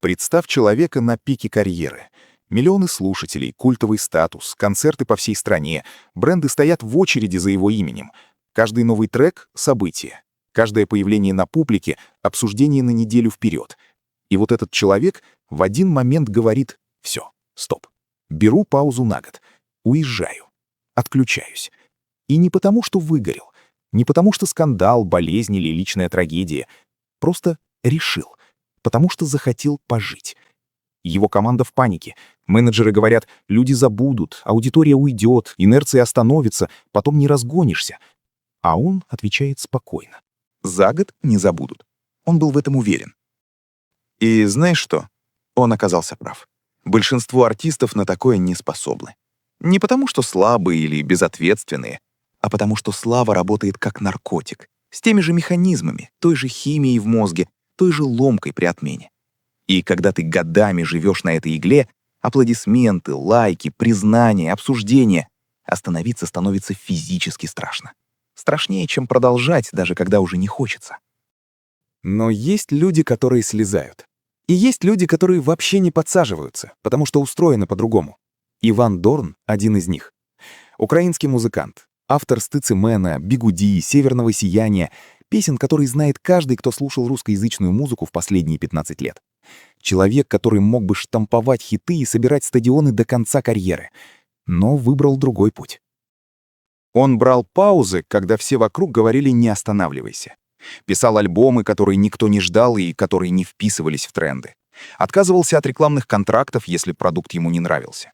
Представь человека на пике карьеры. Миллионы слушателей, культовый статус, концерты по всей стране, бренды стоят в очереди за его именем. Каждый новый трек — событие. Каждое появление на публике — обсуждение на неделю вперед. И вот этот человек в один момент говорит: «Все, стоп. Беру паузу на год. Уезжаю. Отключаюсь». И не потому, что выгорел, не потому, что скандал, болезнь или личная трагедия. Просто решил, потому что захотел пожить. Его команда в панике. Менеджеры говорят: люди забудут, аудитория уйдет, инерция остановится, потом не разгонишься. А он отвечает спокойно: за год не забудут. Он был в этом уверен. И знаешь что? Он оказался прав. Большинство артистов на такое не способны. Не потому, что слабые или безответственные, а потому, что слава работает как наркотик, с теми же механизмами, той же химией в мозге, той же ломкой при отмене. И когда ты годами живешь на этой игле, аплодисменты, лайки, признания, обсуждения, остановиться становится физически страшно. Страшнее, чем продолжать, даже когда уже не хочется. Но есть люди, которые слезают. И есть люди, которые вообще не подсаживаются, потому что устроены по-другому. Иван Дорн — один из них. Украинский музыкант, автор «Стыцимена», «Бигуди», «Северного сияния», песен, которые знает каждый, кто слушал русскоязычную музыку в последние 15 лет. Человек, который мог бы штамповать хиты и собирать стадионы до конца карьеры, но выбрал другой путь. Он брал паузы, когда все вокруг говорили: «Не останавливайся». Писал альбомы, которые никто не ждал и которые не вписывались в тренды. Отказывался от рекламных контрактов, если продукт ему не нравился.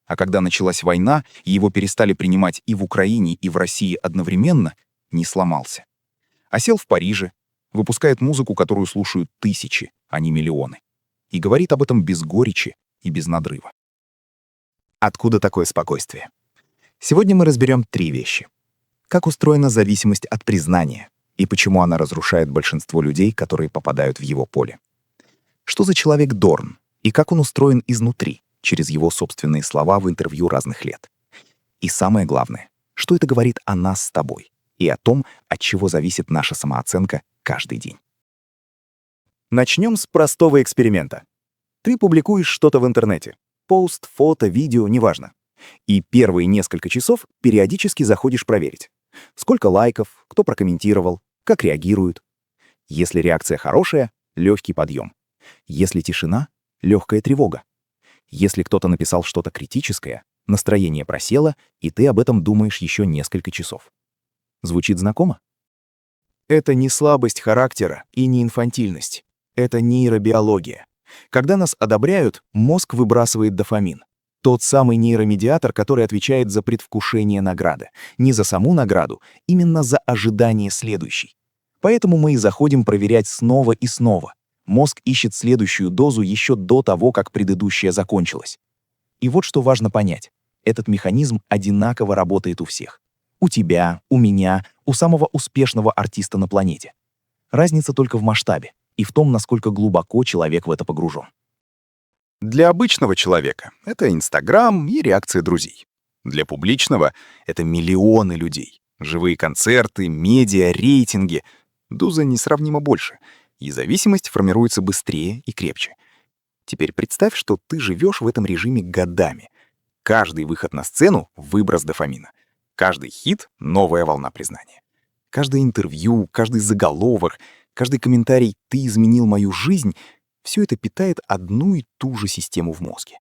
А когда началась война, и его перестали принимать и в Украине, и в России одновременно, не сломался. А сел в Париже, выпускает музыку, которую слушают тысячи, а не миллионы. И говорит об этом без горечи и без надрыва. Откуда такое спокойствие? Сегодня мы разберем 3 вещи. Как устроена зависимость от признания и почему она разрушает большинство людей, которые попадают в его поле. Что за человек Дорн и как он устроен изнутри, через его собственные слова в интервью разных лет. И самое главное, что это говорит о нас с тобой и о том, от чего зависит наша самооценка каждый день. Начнем с простого эксперимента. Ты публикуешь что-то в интернете. Пост, фото, видео, неважно. И первые несколько часов периодически заходишь проверить. Сколько лайков, кто прокомментировал, как реагируют. Если реакция хорошая — легкий подъем. Если тишина — легкая тревога. Если кто-то написал что-то критическое, настроение просело, и ты об этом думаешь еще несколько часов. Звучит знакомо? Это не слабость характера и не инфантильность. Это нейробиология. Когда нас одобряют, мозг выбрасывает дофамин. Тот самый нейромедиатор, который отвечает за предвкушение награды. Не за саму награду, именно за ожидание следующей. Поэтому мы и заходим проверять снова и снова. Мозг ищет следующую дозу еще до того, как предыдущая закончилась. И вот что важно понять. Этот механизм одинаково работает у всех. У тебя, у меня, у самого успешного артиста на планете. Разница только в масштабе и в том, насколько глубоко человек в это погружен. Для обычного человека это Инстаграм и реакции друзей. Для публичного это миллионы людей. Живые концерты, медиа, рейтинги. Доза несравнимо больше, и зависимость формируется быстрее и крепче. Теперь представь, что ты живешь в этом режиме годами. Каждый выход на сцену — выброс дофамина. Каждый хит — новая волна признания. Каждое интервью, каждый заголовок, каждый комментарий «ты изменил мою жизнь» — все это питает одну и ту же систему в мозге.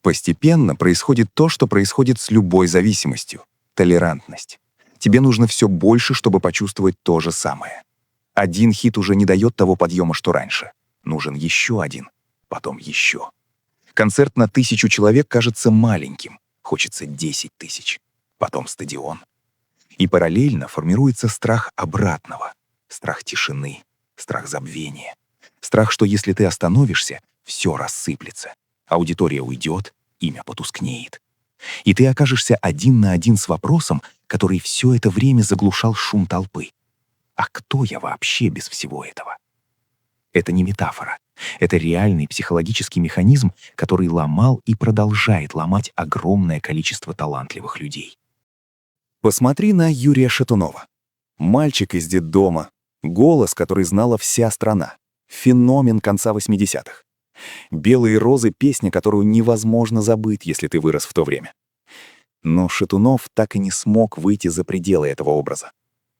Постепенно происходит то, что происходит с любой зависимостью — толерантность. Тебе нужно все больше, чтобы почувствовать то же самое. Один хит уже не дает того подъема, что раньше. Нужен еще один, потом еще. Концерт на 1000 человек кажется маленьким, хочется 10 000, потом стадион. И параллельно формируется страх обратного, страх тишины, страх забвения. Страх, что если ты остановишься, все рассыплется. Аудитория уйдет, имя потускнеет. И ты окажешься один на один с вопросом, который все это время заглушал шум толпы. А кто я вообще без всего этого? Это не метафора. Это реальный психологический механизм, который ломал и продолжает ломать огромное количество талантливых людей. Посмотри на Юрия Шатунова. Мальчик из детдома. Голос, который знала вся страна. Феномен конца 80-х. «Белые розы» — песня, которую невозможно забыть, если ты вырос в то время. Но Шатунов так и не смог выйти за пределы этого образа.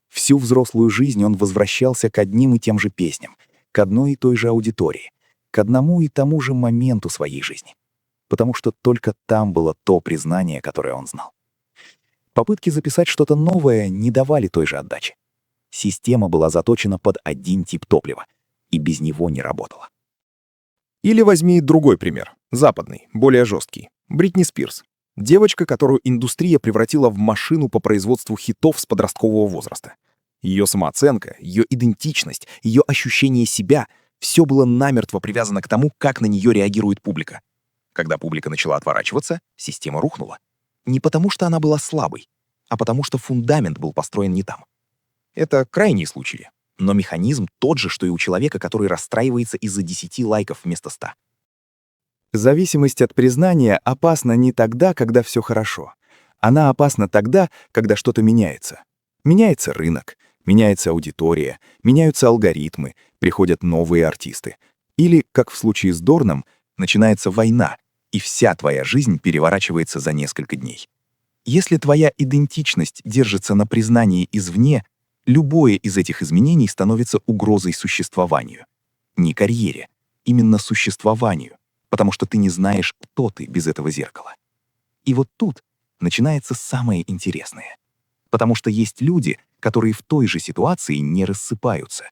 Всю взрослую жизнь он возвращался к одним и тем же песням, к одной и той же аудитории, к одному и тому же моменту своей жизни. Потому что только там было то признание, которое он знал. Попытки записать что-то новое не давали той же отдачи. Система была заточена под один тип топлива, и без него не работала. Или возьми другой пример, западный, более жесткий. Бритни Спирс. Девочка, которую индустрия превратила в машину по производству хитов с подросткового возраста. Ее самооценка, ее идентичность, ее ощущение себя — все было намертво привязано к тому, как на нее реагирует публика. Когда публика начала отворачиваться, система рухнула. Не потому, что она была слабой, а потому, что фундамент был построен не там. Это крайние случаи, но механизм тот же, что и у человека, который расстраивается из-за 10 лайков вместо 100. Зависимость от признания опасна не тогда, когда все хорошо. Она опасна тогда, когда что-то меняется. Меняется рынок, меняется аудитория, меняются алгоритмы, приходят новые артисты. Или, как в случае с Дорном, начинается война, и вся твоя жизнь переворачивается за несколько дней. Если твоя идентичность держится на признании извне, любое из этих изменений становится угрозой существованию. Не карьере, именно существованию, потому что ты не знаешь, кто ты без этого зеркала. И вот тут начинается самое интересное. Потому что есть люди, которые в той же ситуации не рассыпаются.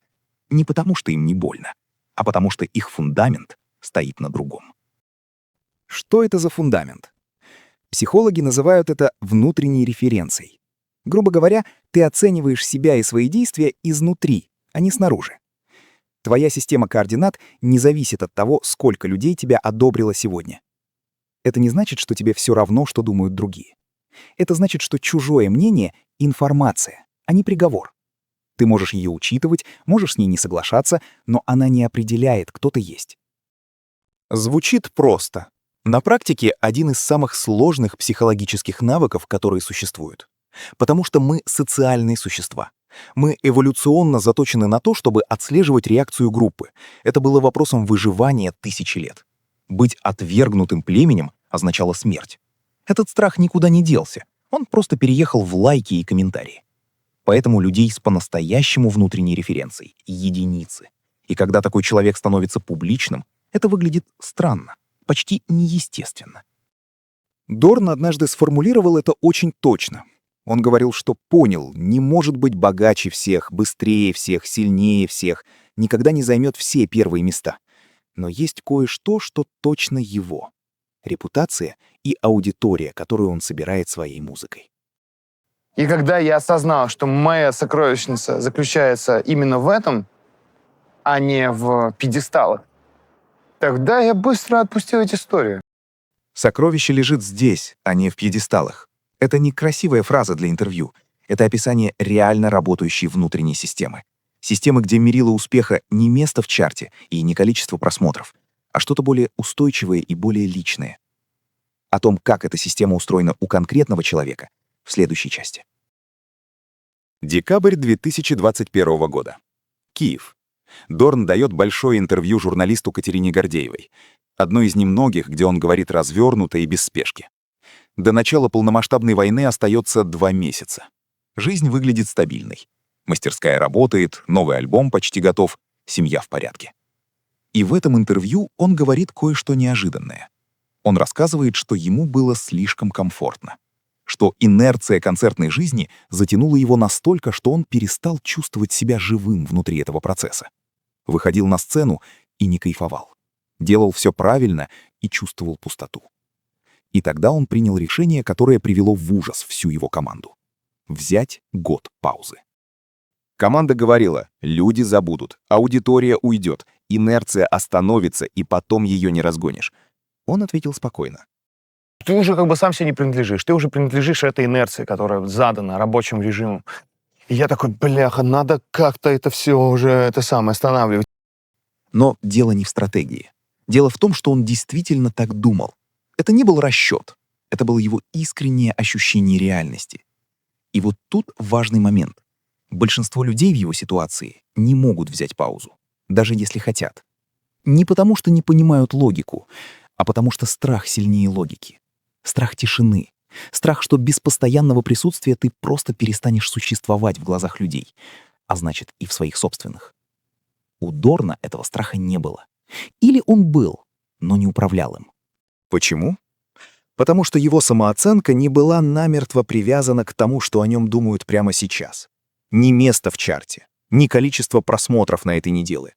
Не потому что им не больно, а потому что их фундамент стоит на другом. Что это за фундамент? Психологи называют это внутренней референцией. Грубо говоря, ты оцениваешь себя и свои действия изнутри, а не снаружи. Твоя система координат не зависит от того, сколько людей тебя одобрило сегодня. Это не значит, что тебе все равно, что думают другие. Это значит, что чужое мнение — информация, а не приговор. Ты можешь ее учитывать, можешь с ней не соглашаться, но она не определяет, кто ты есть. Звучит просто. На практике один из самых сложных психологических навыков, которые существуют. Потому что мы социальные существа. Мы эволюционно заточены на то, чтобы отслеживать реакцию группы. Это было вопросом выживания тысячи лет. Быть отвергнутым племенем означало смерть. Этот страх никуда не делся. Он просто переехал в лайки и комментарии. Поэтому людей с по-настоящему внутренней референцией — единицы. И когда такой человек становится публичным, это выглядит странно, почти неестественно. Дорн однажды сформулировал это очень точно. Он говорил, что понял, не может быть богаче всех, быстрее всех, сильнее всех, никогда не займет все первые места. Но есть кое-что, что точно его. Репутация и аудитория, которую он собирает своей музыкой. И когда я осознал, что моя сокровищница заключается именно в этом, а не в пьедесталах, тогда я быстро отпустил эти истории. Сокровище лежит здесь, а не в пьедесталах. Это не красивая фраза для интервью. Это описание реально работающей внутренней системы. Системы, где мерило успеха не место в чарте и не количество просмотров, а что-то более устойчивое и более личное. О том, как эта система устроена у конкретного человека, в следующей части. Декабрь 2021 года. Киев. Дорн дает большое интервью журналисту Катерине Гордеевой, одной из немногих, где он говорит развернуто и без спешки. До начала полномасштабной войны остается 2 месяца. Жизнь выглядит стабильной. Мастерская работает, новый альбом почти готов, семья в порядке. И в этом интервью он говорит кое-что неожиданное. Он рассказывает, что ему было слишком комфортно, что инерция концертной жизни затянула его настолько, что он перестал чувствовать себя живым внутри этого процесса. Выходил на сцену и не кайфовал. Делал все правильно и чувствовал пустоту. И тогда он принял решение, которое привело в ужас всю его команду. Взять год паузы. Команда говорила: люди забудут, аудитория уйдет, инерция остановится, и потом ее не разгонишь. Он ответил спокойно: Ты уже как бы сам себе не принадлежишь. Ты уже принадлежишь этой инерции, которая задана рабочим режимом. И я такой, бляха, надо как-то это все уже останавливать. Но дело не в стратегии. Дело в том, что он действительно так думал. Это не был расчет. Это было его искреннее ощущение реальности. И вот тут важный момент. Большинство людей в его ситуации не могут взять паузу. даже если хотят. Не потому, что не понимают логику, а потому что страх сильнее логики. Страх тишины. Страх, что без постоянного присутствия ты просто перестанешь существовать в глазах людей, а значит и в своих собственных. У Дорна этого страха не было. Или он был, но не управлял им. Почему? Потому что его самооценка не была намертво привязана к тому, что о нем думают прямо сейчас. Ни место в чарте, ни количество просмотров на этой неделе,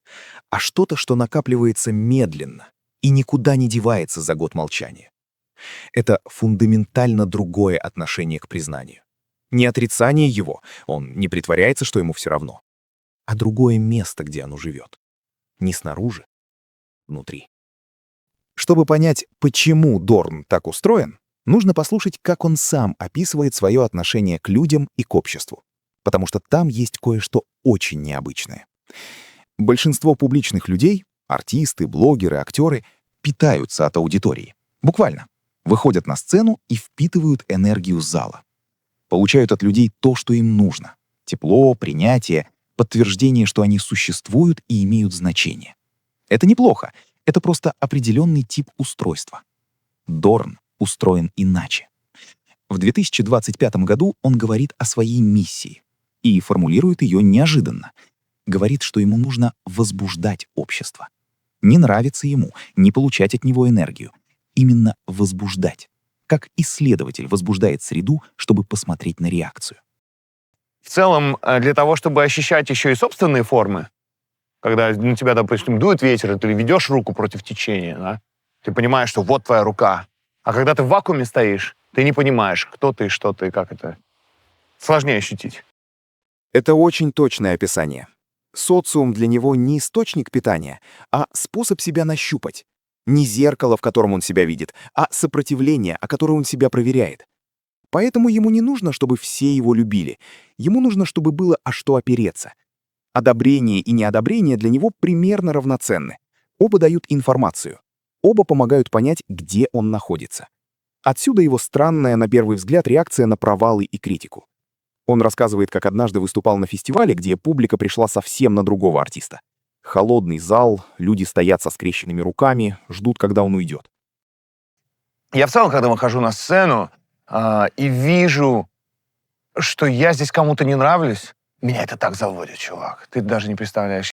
а что-то, что накапливается медленно и никуда не девается за год молчания. Это фундаментально другое отношение к признанию. Не отрицание его, он не притворяется, что ему все равно, а другое место, где оно живет. Не снаружи, внутри. Чтобы понять, почему Дорн так устроен, нужно послушать, как он сам описывает свое отношение к людям и к обществу, потому что там есть кое-что очень необычное. Большинство публичных людей, артисты, блогеры, актеры, питаются от аудитории. Буквально. Выходят на сцену и впитывают энергию зала. Получают от людей то, что им нужно. Тепло, принятие, подтверждение, что они существуют и имеют значение. Это неплохо. Это просто определенный тип устройства. Дорн устроен иначе. В 2025 году он говорит о своей миссии и формулирует ее неожиданно. Говорит, что ему нужно возбуждать общество. Не нравится ему, не получать от него энергию. Именно возбуждать. Как исследователь возбуждает среду, чтобы посмотреть на реакцию. В целом, для того, чтобы ощущать еще и собственные формы, когда на тебя, допустим, дует ветер, и ты ведешь руку против течения, да? Ты понимаешь, что вот твоя рука. А когда ты в вакууме стоишь, ты не понимаешь, кто ты, что ты, как это. Сложнее ощутить. Это очень точное описание. Социум для него не источник питания, а способ себя нащупать. Не зеркало, в котором он себя видит, а сопротивление, о котором он себя проверяет. Поэтому ему не нужно, чтобы все его любили. Ему нужно, чтобы было о что опереться. Одобрение и неодобрение для него примерно равноценны. Оба дают информацию. Оба помогают понять, где он находится. Отсюда его странная, на первый взгляд, реакция на провалы и критику. Он рассказывает, как однажды выступал на фестивале, где публика пришла совсем на другого артиста. Холодный зал, люди стоят со скрещенными руками, ждут, когда он уйдет. Я в целом, когда выхожу на сцену и вижу, что я здесь кому-то не нравлюсь, меня это так заводит, чувак. Ты даже не представляешь.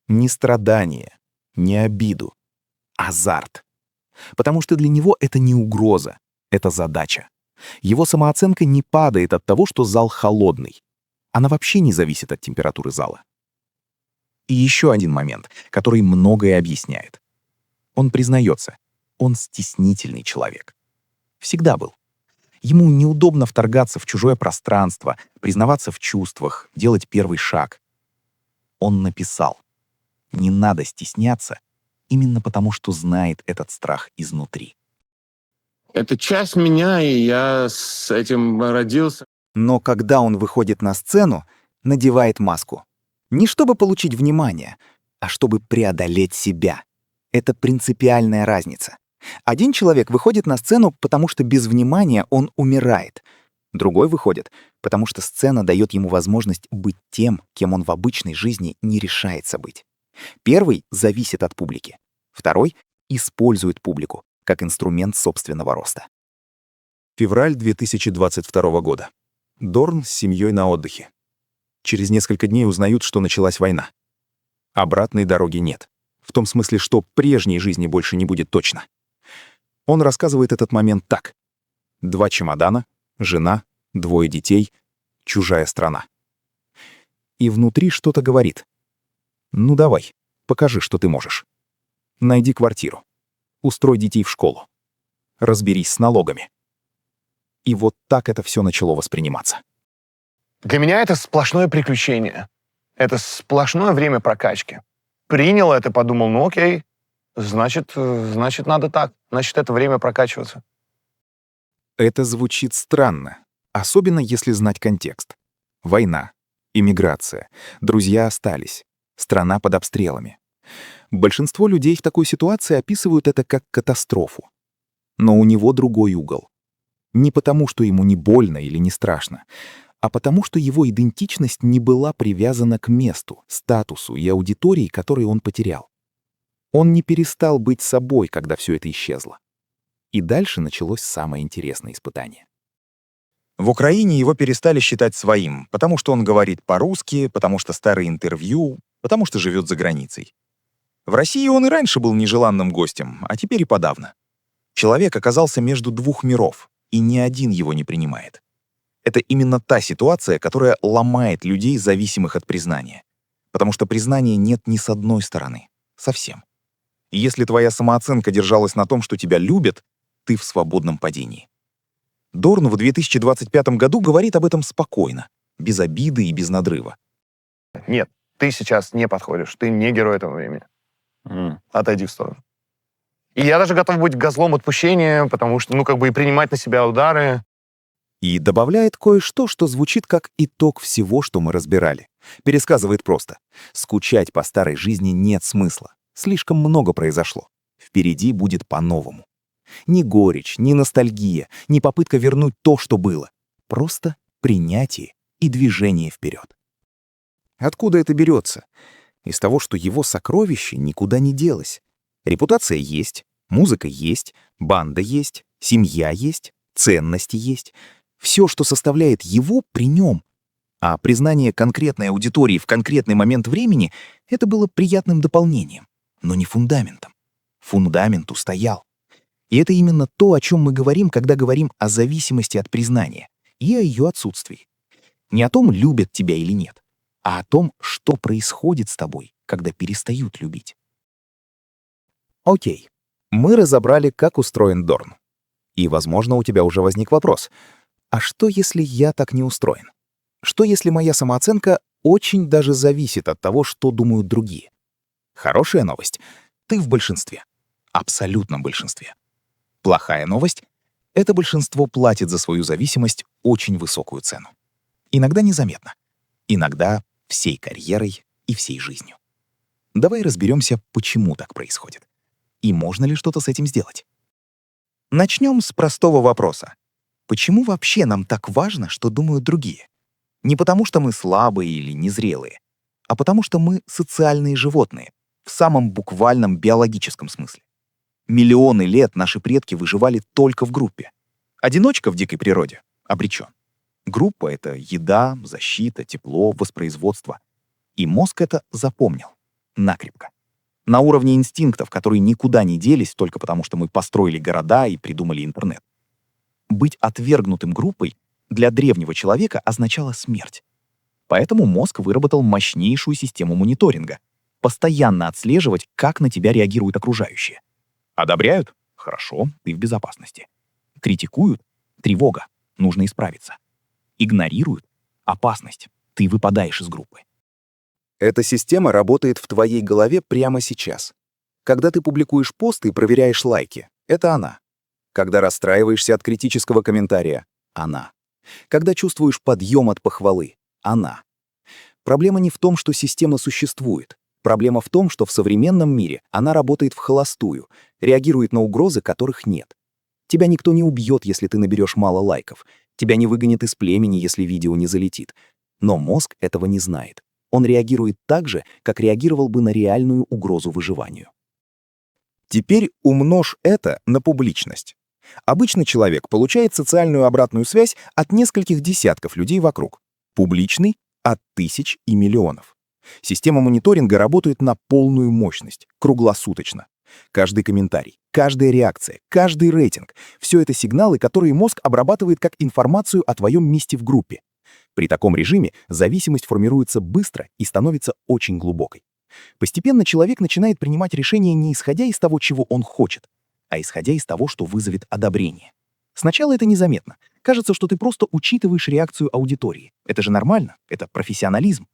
Не страдание, не обиду, азарт. Потому что для него это не угроза, это задача. Его самооценка не падает от того, что зал холодный. Она вообще не зависит от температуры зала. И еще один момент, который многое объясняет. Он признается, он стеснительный человек. Всегда был. Ему неудобно вторгаться в чужое пространство, признаваться в чувствах, делать первый шаг. Он написал: «Не надо стесняться», именно потому, что знает этот страх изнутри. Это часть меня, и я с этим родился. Но когда он выходит на сцену, надевает маску. Не чтобы получить внимание, а чтобы преодолеть себя. Это принципиальная разница. Один человек выходит на сцену, потому что без внимания он умирает. Другой выходит, потому что сцена дает ему возможность быть тем, кем он в обычной жизни не решается быть. Первый зависит от публики. Второй использует публику как инструмент собственного роста. Февраль 2022 года. Дорн с семьей на отдыхе. Через несколько дней узнают, что началась война. Обратной дороги нет. В том смысле, что прежней жизни больше не будет точно. Он рассказывает этот момент так. 2 чемодана, жена, 2 детей, чужая страна. И внутри что-то говорит. Ну давай, покажи, что ты можешь. Найди квартиру. Устрой детей в школу. Разберись с налогами. И вот так это все начало восприниматься. Для меня это сплошное приключение. Это сплошное время прокачки. Принял это, подумал, ну окей, значит, надо так. Значит, это время прокачиваться. Это звучит странно, особенно если знать контекст. Война, иммиграция, друзья остались, страна под обстрелами. Большинство людей в такой ситуации описывают это как катастрофу. Но у него другой угол. Не потому, что ему не больно или не страшно, а потому что его идентичность не была привязана к месту, статусу и аудитории, которые он потерял. Он не перестал быть собой, когда все это исчезло. И дальше началось самое интересное испытание. В Украине его перестали считать своим, потому что он говорит по-русски, потому что старые интервью, потому что живет за границей. В России он и раньше был нежеланным гостем, а теперь и подавно. Человек оказался между двух миров, и ни один его не принимает. Это именно та ситуация, которая ломает людей, зависимых от признания. Потому что признания нет ни с одной стороны. Совсем. И если твоя самооценка держалась на том, что тебя любят, ты в свободном падении. Дорн в 2025 году говорит об этом спокойно, без обиды и без надрыва. Нет, ты сейчас не подходишь, ты не герой этого времени. Отойди в сторону. И я даже готов быть козлом отпущения, потому что, и принимать на себя удары. И добавляет кое-что, что звучит как итог всего, что мы разбирали. Пересказывает просто. Скучать по старой жизни нет смысла. Слишком много произошло. Впереди будет по-новому. Ни горечь, ни ностальгия, ни попытка вернуть то, что было. Просто принятие и движение вперед. Откуда это берется? Из того, что его сокровище никуда не делось. Репутация есть, музыка есть, банда есть, семья есть, ценности есть. Все, что составляет его, при нем. А признание конкретной аудитории в конкретный момент времени — это было приятным дополнением, но не фундаментом. Фундамент устоял. И это именно то, о чем мы говорим, когда говорим о зависимости от признания и о ее отсутствии. Не о том, любят тебя или нет, а о том, что происходит с тобой, когда перестают любить. Окей, мы разобрали, как устроен Дорн. И, возможно, у тебя уже возник вопрос. А что, если я так не устроен? Что, если моя самооценка очень даже зависит от того, что думают другие? Хорошая новость — ты в большинстве. Абсолютном большинстве. Плохая новость — это большинство платит за свою зависимость очень высокую цену. Иногда незаметно. Иногда всей карьерой и всей жизнью. Давай разберемся, почему так происходит. И можно ли что-то с этим сделать? Начнем с простого вопроса. Почему вообще нам так важно, что думают другие? Не потому, что мы слабые или незрелые, а потому, что мы социальные животные, в самом буквальном биологическом смысле. Миллионы лет наши предки выживали только в группе. Одиночка в дикой природе обречен. Группа — это еда, защита, тепло, воспроизводство. И мозг это запомнил. Накрепко. На уровне инстинктов, которые никуда не делись только потому, что мы построили города и придумали интернет. Быть отвергнутым группой для древнего человека означало смерть. Поэтому мозг выработал мощнейшую систему мониторинга. Постоянно отслеживать, как на тебя реагируют окружающие. Одобряют? Хорошо, ты в безопасности. Критикуют? Тревога, нужно исправиться. Игнорируют? Опасность, ты выпадаешь из группы. Эта система работает в твоей голове прямо сейчас. Когда ты публикуешь пост и проверяешь лайки, это она. Когда расстраиваешься от критического комментария, она. Когда чувствуешь подъем от похвалы, она. Проблема не в том, что система существует. Проблема в том, что в современном мире она работает вхолостую, реагирует на угрозы, которых нет. Тебя никто не убьет, если ты наберешь мало лайков. Тебя не выгонят из племени, если видео не залетит. Но мозг этого не знает. Он реагирует так же, как реагировал бы на реальную угрозу выживанию. Теперь умножь это на публичность. Обычный человек получает социальную обратную связь от нескольких десятков людей вокруг. Публичный — от тысяч и миллионов. Система мониторинга работает на полную мощность, круглосуточно. Каждый комментарий, каждая реакция, каждый рейтинг — все это сигналы, которые мозг обрабатывает как информацию о твоем месте в группе. При таком режиме зависимость формируется быстро и становится очень глубокой. Постепенно человек начинает принимать решения не исходя из того, чего он хочет, а исходя из того, что вызовет одобрение. Сначала это незаметно. Кажется, что ты просто учитываешь реакцию аудитории. Это же нормально, это профессионализм.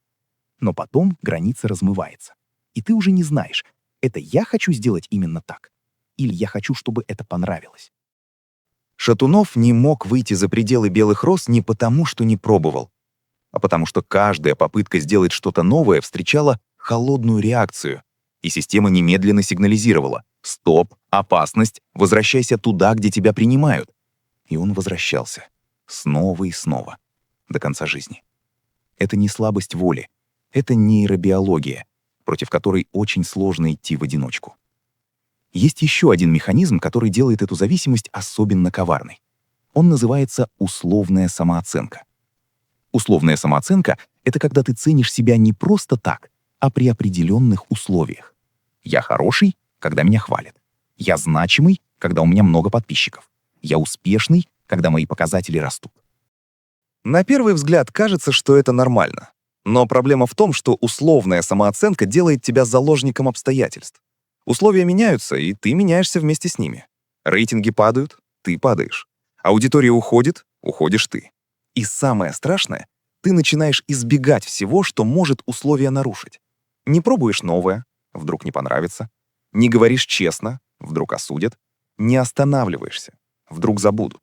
Но потом граница размывается. И ты уже не знаешь, это я хочу сделать именно так, или я хочу, чтобы это понравилось. Шатунов не мог выйти за пределы белых роз не потому, что не пробовал, а потому что каждая попытка сделать что-то новое встречала холодную реакцию, и система немедленно сигнализировала: «Стоп, опасность, возвращайся туда, где тебя принимают». И он возвращался. Снова и снова. до конца жизни. Это не слабость воли, это нейробиология, против которой очень сложно идти в одиночку. Есть еще один механизм, который делает эту зависимость особенно коварной. Он называется условная самооценка. Условная самооценка — это когда ты ценишь себя не просто так, а при определенных условиях. Я хороший, когда меня хвалят. Я значимый, когда у меня много подписчиков. Я успешный, когда мои показатели растут. На первый взгляд кажется, что это нормально. Но проблема в том, что условная самооценка делает тебя заложником обстоятельств. Условия меняются, и ты меняешься вместе с ними. Рейтинги падают, ты падаешь. Аудитория уходит, уходишь ты. И самое страшное, ты начинаешь избегать всего, что может условия нарушить. Не пробуешь новое, вдруг не понравится. Не говоришь честно, вдруг осудят. Не останавливаешься, вдруг забудут.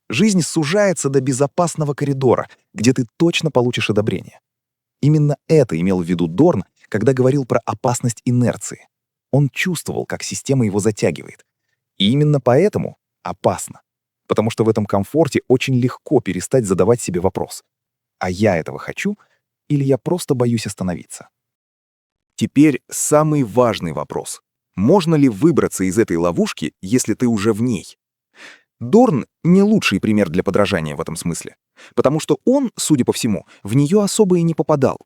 Жизнь сужается до безопасного коридора, где ты точно получишь одобрение. Именно это имел в виду Дорн, когда говорил про опасность инерции. Он чувствовал, как система его затягивает. И именно поэтому опасно. Потому что в этом комфорте очень легко перестать задавать себе вопрос: а я этого хочу или я просто боюсь остановиться? Теперь самый важный вопрос. Можно ли выбраться из этой ловушки, если ты уже в ней? Дорн не лучший пример для подражания в этом смысле, потому что он, судя по всему, в нее особо и не попадал.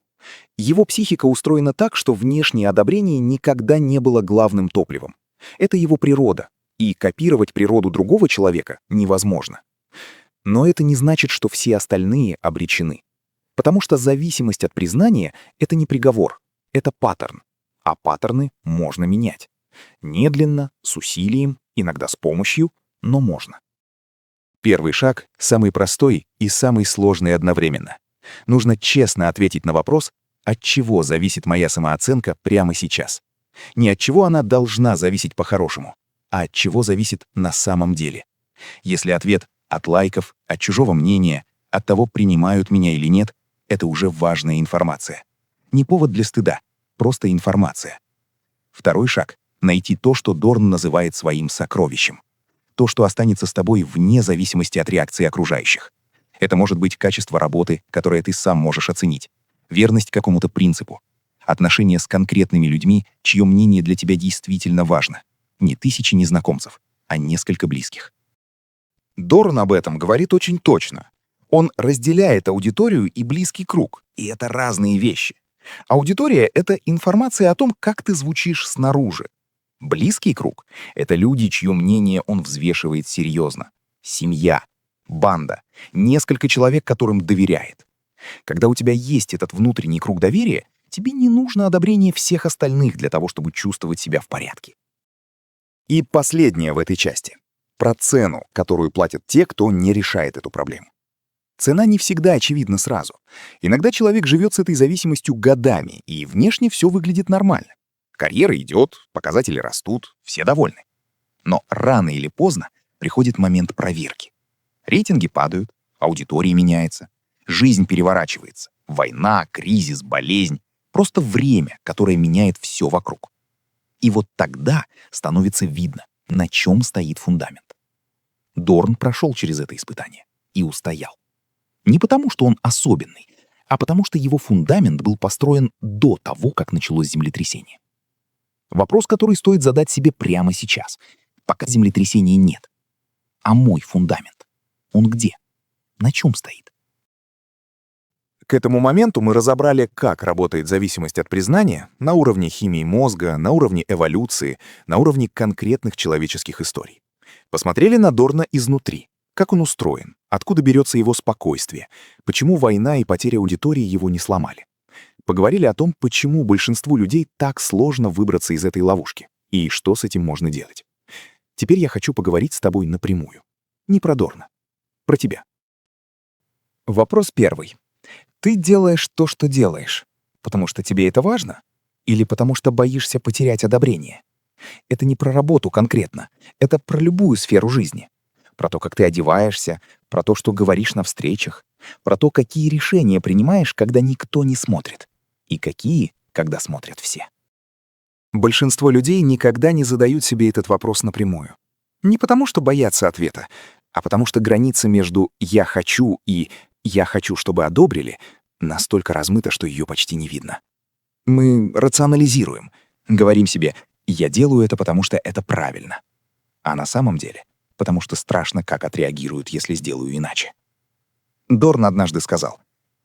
Его психика устроена так, что внешнее одобрение никогда не было главным топливом. Это его природа, и копировать природу другого человека невозможно. Но это не значит, что все остальные обречены. Потому что зависимость от признания — это не приговор, это паттерн. А паттерны можно менять. Медленно, с усилием, иногда с помощью, но можно. Первый шаг самый простой и самый сложный одновременно. Нужно честно ответить на вопрос, от чего зависит моя самооценка прямо сейчас. Не от чего она должна зависеть по-хорошему, а от чего зависит на самом деле. Если ответ от лайков, от чужого мнения, от того, принимают меня или нет, это уже важная информация. Не повод для стыда, просто информация. Второй шаг — найти то, что Дорн называет своим сокровищем. То, что останется с тобой вне зависимости от реакции окружающих. Это может быть качество работы, которое ты сам можешь оценить, верность какому-то принципу, отношения с конкретными людьми, чье мнение для тебя действительно важно. Не тысячи незнакомцев, а несколько близких. Дорн об этом говорит очень точно. Он разделяет аудиторию и близкий круг, и это разные вещи. Аудитория — это информация о том, как ты звучишь снаружи. Близкий круг — это люди, чье мнение он взвешивает серьезно. Семья, банда, несколько человек, которым доверяет. Когда у тебя есть этот внутренний круг доверия, тебе не нужно одобрение всех остальных для того, чтобы чувствовать себя в порядке. И последнее в этой части — про цену, которую платят те, кто не решает эту проблему. Цена не всегда очевидна сразу. Иногда человек живет с этой зависимостью годами, и внешне все выглядит нормально. Карьера идет, показатели растут, все довольны. Но рано или поздно приходит момент проверки. Рейтинги падают, аудитория меняется, жизнь переворачивается. Война, кризис, болезнь — просто время, которое меняет все вокруг. И вот тогда становится видно, на чем стоит фундамент. Дорн прошел через это испытание и устоял. Не потому, что он особенный, а потому что его фундамент был построен до того, как началось землетрясение. Вопрос, который стоит задать себе прямо сейчас, пока землетрясения нет. А мой фундамент, он где? На чем стоит? К этому моменту мы разобрали, как работает зависимость от признания на уровне химии мозга, на уровне эволюции, на уровне конкретных человеческих историй. Посмотрели на Дорна изнутри, как он устроен, откуда берется его спокойствие, почему война и потеря аудитории его не сломали. Поговорили о том, почему большинству людей так сложно выбраться из этой ловушки и что с этим можно делать. Теперь я хочу поговорить с тобой напрямую. Не про Дорна, про тебя. Вопрос первый. Ты делаешь то, что делаешь, потому что тебе это важно или потому что боишься потерять одобрение? Это не про работу конкретно, это про любую сферу жизни. Про то, как ты одеваешься, про то, что говоришь на встречах, про то, какие решения принимаешь, когда никто не смотрит, и какие, когда смотрят все. Большинство людей никогда не задают себе этот вопрос напрямую. Не потому, что боятся ответа, а потому что граница между «я хочу» и «я хочу, чтобы одобрили» настолько размыто, что ее почти не видно. Мы рационализируем, говорим себе «я делаю это, потому что это правильно». А на самом деле, потому что страшно, как отреагируют, если сделаю иначе. Дорн однажды сказал,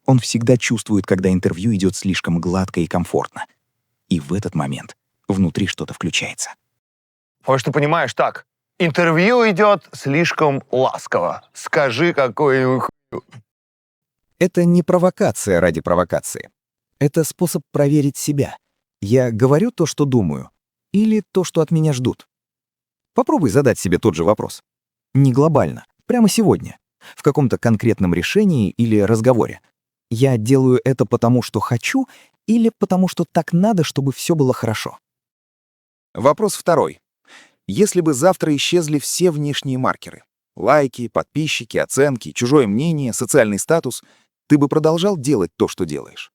он всегда чувствует, когда интервью идет слишком гладко и комфортно. И в этот момент внутри что-то включается. Потому что ты понимаешь, так, интервью идет слишком ласково. Скажи какую-нибудь хуйню. Это не провокация ради провокации. Это способ проверить себя. Я говорю то, что думаю, или то, что от меня ждут. Попробуй задать себе тот же вопрос. Не глобально, прямо сегодня, в каком-то конкретном решении или разговоре. Я делаю это потому, что хочу, или потому, что так надо, чтобы все было хорошо. Вопрос второй. Если бы завтра исчезли все внешние маркеры — лайки, подписчики, оценки, чужое мнение, социальный статус — ты бы продолжал делать то, что делаешь?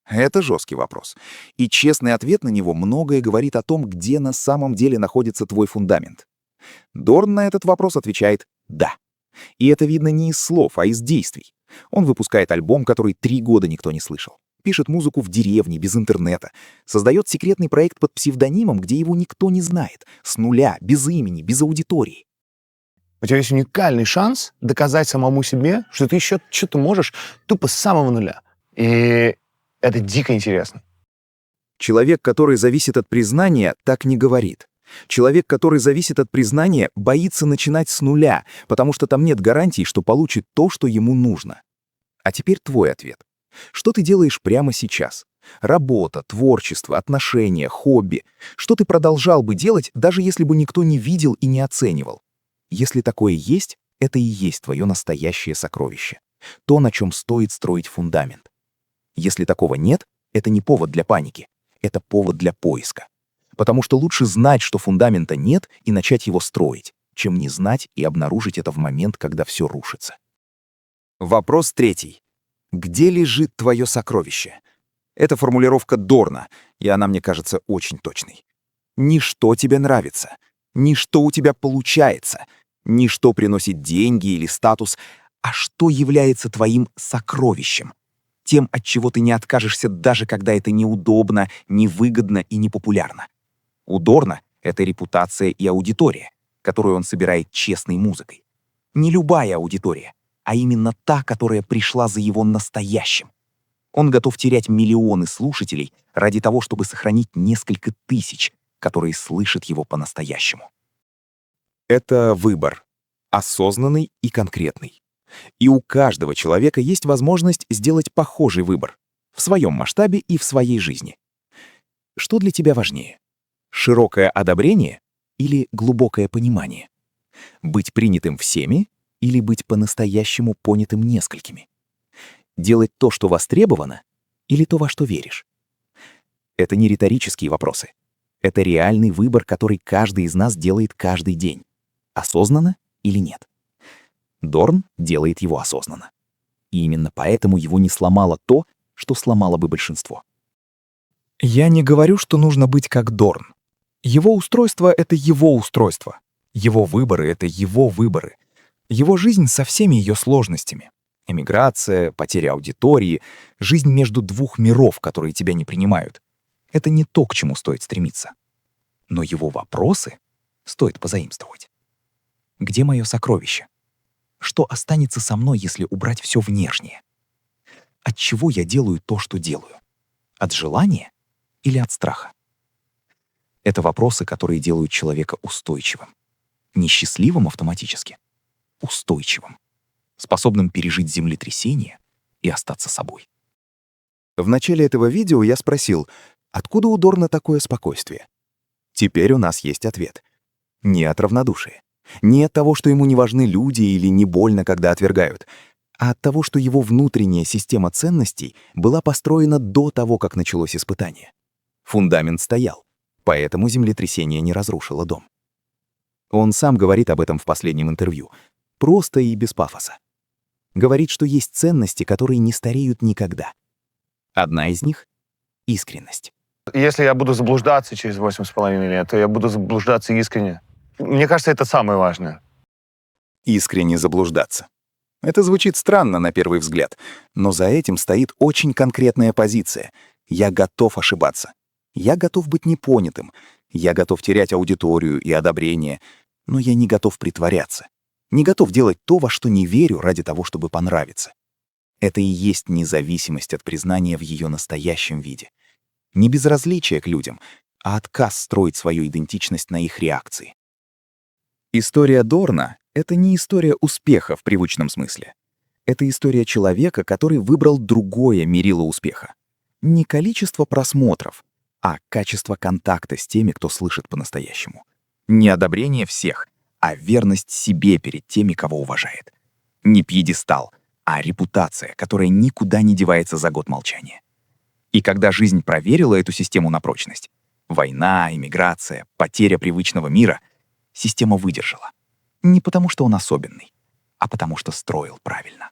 Это жесткий вопрос. И честный ответ на него многое говорит о том, где на самом деле находится твой фундамент. Дорн на этот вопрос отвечает «да». И это видно не из слов, а из действий. Он выпускает альбом, который 3 года никто не слышал. Пишет музыку в деревне, без интернета. Создает секретный проект под псевдонимом, где его никто не знает. С нуля, без имени, без аудитории. У тебя есть уникальный шанс доказать самому себе, что ты еще что-то можешь тупо с самого нуля. И это дико интересно. Человек, который зависит от признания, так не говорит. Человек, который зависит от признания, боится начинать с нуля, потому что там нет гарантий, что получит то, что ему нужно. А теперь твой ответ. Что ты делаешь прямо сейчас? Работа, творчество, отношения, хобби. Что ты продолжал бы делать, даже если бы никто не видел и не оценивал? Если такое есть, это и есть твое настоящее сокровище. То, на чем стоит строить фундамент. Если такого нет, это не повод для паники. Это повод для поиска. Потому что лучше знать, что фундамента нет, и начать его строить, чем не знать и обнаружить это в момент, когда все рушится. Вопрос третий. Где лежит твое сокровище? Это формулировка Дорна, и она мне кажется очень точной. Не что тебе нравится, не что у тебя получается, не что приносит деньги или статус, а что является твоим сокровищем. Тем, от чего ты не откажешься, даже когда это неудобно, невыгодно и непопулярно. У Дорна это репутация и аудитория, которую он собирает честной музыкой. Не любая аудитория, а именно та, которая пришла за его настоящим. Он готов терять миллионы слушателей ради того, чтобы сохранить несколько тысяч, которые слышат его по-настоящему. Это выбор, осознанный и конкретный. И у каждого человека есть возможность сделать похожий выбор в своем масштабе и в своей жизни. Что для тебя важнее? Широкое одобрение или глубокое понимание? Быть принятым всеми или быть по-настоящему понятым несколькими? Делать то, что востребовано, или то, во что веришь? Это не риторические вопросы. Это реальный выбор, который каждый из нас делает каждый день. Осознанно или нет? Дорн делает его осознанно. И именно поэтому его не сломало то, что сломало бы большинство. Я не говорю, что нужно быть как Дорн. Его устройство — это его устройство. Его выборы — это его выборы. Его жизнь со всеми ее сложностями. Эмиграция, потеря аудитории, жизнь между двух миров, которые тебя не принимают. Это не то, к чему стоит стремиться. Но его вопросы стоит позаимствовать. Где мое сокровище? Что останется со мной, если убрать все внешнее? От чего я делаю то, что делаю? От желания или от страха? Это вопросы, которые делают человека устойчивым. Не счастливым автоматически, устойчивым, способным пережить землетрясение и остаться собой. В начале этого видео я спросил, откуда у Дорна такое спокойствие? Теперь у нас есть ответ. Не от равнодушия. Не от того, что ему не важны люди или не больно, когда отвергают, а от того, что его внутренняя система ценностей была построена до того, как началось испытание. Фундамент стоял, поэтому землетрясение не разрушило дом. Он сам говорит об этом в последнем интервью, просто и без пафоса. Говорит, что есть ценности, которые не стареют никогда. Одна из них — искренность. Если я буду заблуждаться через 8,5 лет, то я буду заблуждаться искренне. Мне кажется, это самое важное. Искренне заблуждаться. Это звучит странно на первый взгляд, но за этим стоит очень конкретная позиция. Я готов ошибаться. Я готов быть непонятым. Я готов терять аудиторию и одобрение. Но я не готов притворяться. Не готов делать то, во что не верю, ради того, чтобы понравиться. Это и есть независимость от признания в ее настоящем виде. Не безразличие к людям, а отказ строить свою идентичность на их реакции. История Дорна — это не история успеха в привычном смысле. Это история человека, который выбрал другое мерило успеха. Не количество просмотров, а качество контакта с теми, кто слышит по-настоящему. Не одобрение всех, а верность себе перед теми, кого уважает. Не пьедестал, а репутация, которая никуда не девается за год молчания. И когда жизнь проверила эту систему на прочность — война, эмиграция, потеря привычного мира — система выдержала. Не потому, что он особенный, а потому, что строил правильно.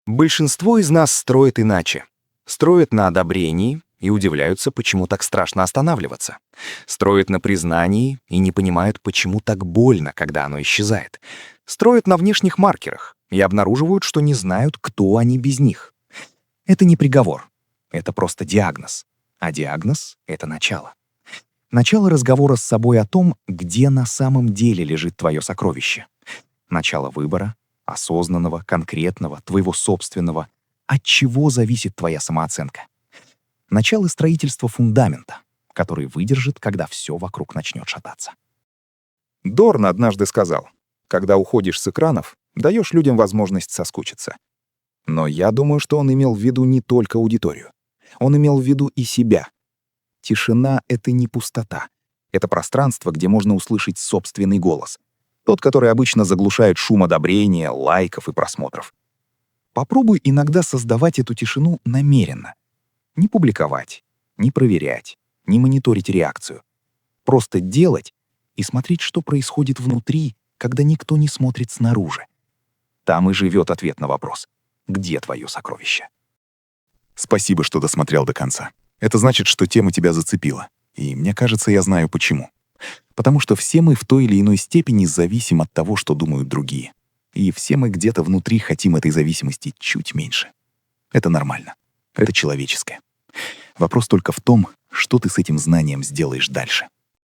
Большинство из нас строит иначе. Строят на одобрении и удивляются, почему так страшно останавливаться. Строят на признании и не понимают, почему так больно, когда оно исчезает. Строят на внешних маркерах и обнаруживают, что не знают, кто они без них. Это не приговор, это просто диагноз. А диагноз — это начало. Начало разговора с собой о том, где на самом деле лежит твое сокровище. Начало выбора, осознанного, конкретного, твоего собственного. От чего зависит твоя самооценка? Начало строительства фундамента, который выдержит, когда все вокруг начнет шататься. Дорн однажды сказал: «Когда уходишь с экранов, даешь людям возможность соскучиться». Но я думаю, что он имел в виду не только аудиторию. Он имел в виду и себя. Тишина — это не пустота. Это пространство, где можно услышать собственный голос. Тот, который обычно заглушает шум одобрения, лайков и просмотров. Попробуй иногда создавать эту тишину намеренно. Не публиковать, не проверять, не мониторить реакцию. Просто делать и смотреть, что происходит внутри, когда никто не смотрит снаружи. Там и живет ответ на вопрос: где твое сокровище? Спасибо, что досмотрел до конца. Это значит, что тема тебя зацепила. И мне кажется, я знаю почему. Потому что все мы в той или иной степени зависим от того, что думают другие. И все мы где-то внутри хотим этой зависимости чуть меньше. Это нормально. Это человеческое. Вопрос только в том, что ты с этим знанием сделаешь дальше.